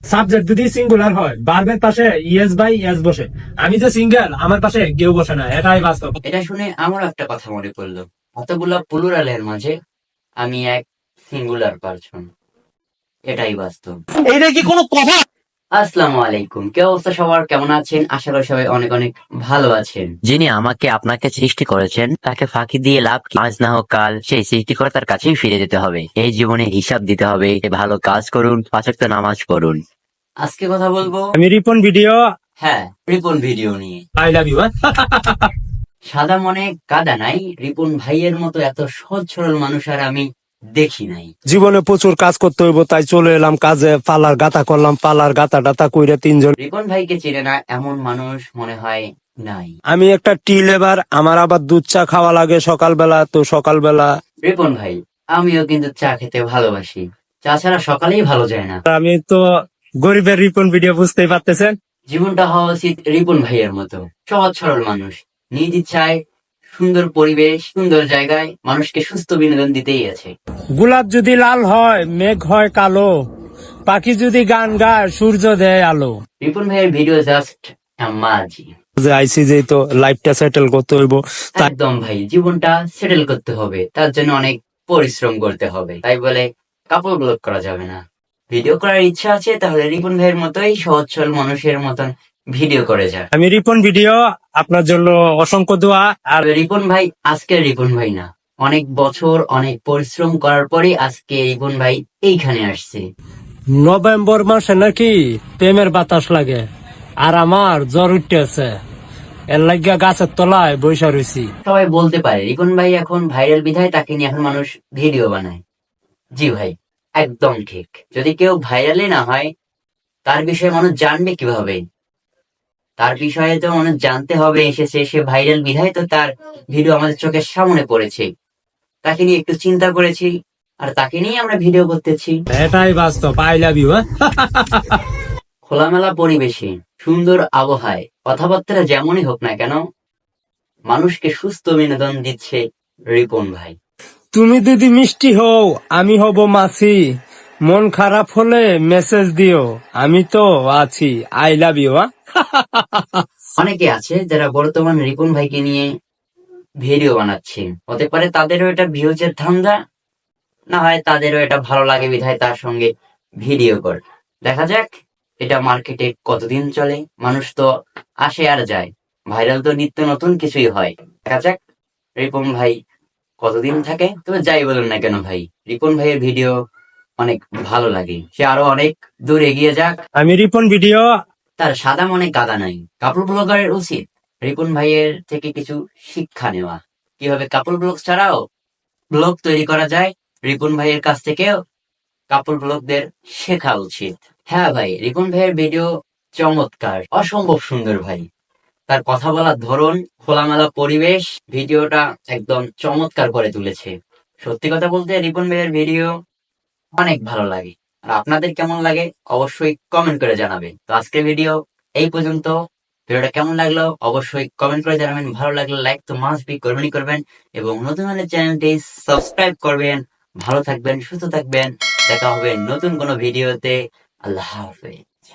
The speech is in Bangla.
সাবজেক্ট যদি সিঙ্গুলার হয় ভার্বের পাশে ইএস বাই এস বসে। আমি যে সিঙ্গেল, আমার পাশে কেউ বসে না, এটাই বাস্তব। এটা শুনে আমার একটা কথা মনে পড়লো, এতগুলা প্লুরালের মাঝে আমি এক সিঙ্গুলার পারসন, এটাই বাস্তব। এইটা কি কোনো কথা? আসসালামু আলাইকুম, কি অবস্থা সবার, কেমন আছেন? আশা করি সবাই অনেক অনেক ভালো আছেন। যিনি আমাকে আপনাকে সৃষ্টি করেছেন তাকে ফাঁকি দিয়ে লাভ কি? আজ না হোক কাল সেই সৃষ্টিকর্তার কাছেই ফিরে যেতে হবে। এই জীবনে হিসাব দিতে হবে। ভালো কাজ করুন, 5 ওয়াক্ত নামাজ পড়ুন। আজকে কথা বলবো, আমি রিপন ভিডিও, হ্যাঁ, রিপন ভিডিও নিয়ে। I love you. সাদা মনে কাদা নাই, রিপন ভাইয়ের মতো এত সহজ সরল মানুষ আর আমি দেখি নাই। জীবনে প্রচুর কাজ করতে হইব, তাই চলে এলাম কাজে। পালার গাতা করলাম, পালার গাতা টাতা কইরা 3 জন। রিপন ভাইকে চেনে না এমন মানুষ মনে হয় নাই। আমি একটা টি লেবার, আমার আবার দুধ চা খাওয়া লাগে সকালবেলা, তো সকালবেলা রিপন ভাই, আমিও কিন্তু চা খেতে ভালোবাসি, চা ছাড়া সকালেই ভালো যায় না। আমি তো গরিবের রিপন ভিডিও, বুঝতেই পারতেছেন। জীবনটা হওয়া উচিত রিপন ভাইয়ের মতো সহজ সরল মানুষ, নিজ ইচ্ছায় সুন্দর পরিবেশ, সুন্দর জায়গায় মানুষকে সুস্থ বিনোদন দিতেই আছে। গোলাপ যদি লাল হয়, মেঘ হয় কালো, পাখি যদি গান গায়, সূর্য দেয় আলো। রিপন ভাইয়ের ভিডিও জাস্ট মাজি। যে আইসি যে তো লাইফটা সেটেল করতে হইব, একদম ভাই, জীবনটা সেটেল করতে হবে, তার জন্য অনেক পরিশ্রম করতে হবে, তাই বলে কাপড় ব্লক করা যাবে না। ভিডিও করার ইচ্ছা আছে, তাহলে রিপন ভাইয়ের মতোই সহজ সরল মানুষের মতন ভিডিও করে যাক। আমি রিপন ভিডিও, আপনার জন্য অসংখ্য দোয়া। আর রিপন ভাই আজকে রিপন ভাই না, অনেক বছর অনেক পরিশ্রম করার পরে আজকে রিপন ভাই এইখানে আসছে। নভেম্বর মাসে নাকি প্রেমের বাতাস লাগে, আর আমার জ্বর উঠতেছে, এর লাগিয়া গাছের তলায় বৈশা রয়েছি। সবাই বলতে পারে রিপন ভাই এখন ভাইরাল বিধায় তাকে নিয়ে এখন মানুষ ভিডিও বানায়। জি ভাই, একদম ঠিক। যদি কেউ ভাইরালই না হয়, তার বিষয়ে মানুষ জানবে কিভাবে? তার বিষয়ে তো মানুষ জানতে হবে, এসেছে সে ভাইরাল বিধায় তো তার ভিডিও আমাদের চোখের সামনে পড়েছে, তাকে নিয়ে একটু চিন্তা করেছি, আর তাকে নিয়ে আমরা ভিডিও করতেছি। এটাই বাস্তব। I love you. খোলামেলা পরিবেশে, সুন্দর আবহাওয়ায়, কথাবার্তা যেমনই হোক না কেন, মানুষকে সুস্থ বিনোদন দিচ্ছে রিপন ভাই। তুমি যদি মিষ্টি হও, আমি হব মাছি, মন খারাপ হলে মেসেজ দিও, আমি তো আছি। I love you. অনেকে আছে যারা বর্তমান রিপন ভাইকে নিয়ে ভিডিও বানাচ্ছে, হতে পারে তাদেরও এটা ভিউজের ধান্দা, না হয় তাদেরও এটা ভালো লাগে বিধায় তার সঙ্গে ভিডিও কর। দেখা যাক এটা মার্কেটে কতদিন চলে। মানুষ তো আসে আর যায়, ভাইরাল তো নিত্য নতুন কিছুই হয়। দেখা যাক রিপন ভাই কতদিন থাকে। তবে যাই বলুন না কেন ভাই, রিপন ভাইয়ের ভিডিও অনেক ভালো লাগে, সে আরো অনেক দূর এগিয়ে যাক। আমি রিপন ভিডিও। তার সাদা মনে কাদা নাই। কাপড় ব্লগারের উচিত রিপন ভাইয়ের থেকে কিছু শিক্ষা নেওয়া, কিভাবে কাপড় ব্লগ ছাড়াও ব্লগ তৈরি করা যায়। রিপন ভাইয়ের কাছ থেকেও কাপড় ব্লগদের শেখা উচিত। হ্যাঁ ভাই, রিপন ভাইয়ের ভিডিও চমৎকার, অসম্ভব সুন্দর ভাই। তার কথা বলার ধরন, খোলামেলা পরিবেশ ভিডিওটা একদম চমৎকার করে তুলেছে। সত্যি কথা বলতে রিপন ভাইয়ের ভিডিও অনেক ভালো লাগে। আর আপনাদের কেমন লাগে অবশ্যই কমেন্ট করে জানাবে। তো আজকের ভিডিও এই পর্যন্ত। ভিডিওটা কেমন লাগলো অবশ্যই কমেন্ট করে জানাবেন। ভালো লাগলে লাইক তো মাস্ট বি করবেনই করবেন, এবং নতুন হলে চ্যানেলটি সাবস্ক্রাইব করবেন। ভালো থাকবেন, সুস্থ থাকবেন, দেখা হবে নতুন কোনো ভিডিওতে। আল্লাহ হাফেজ।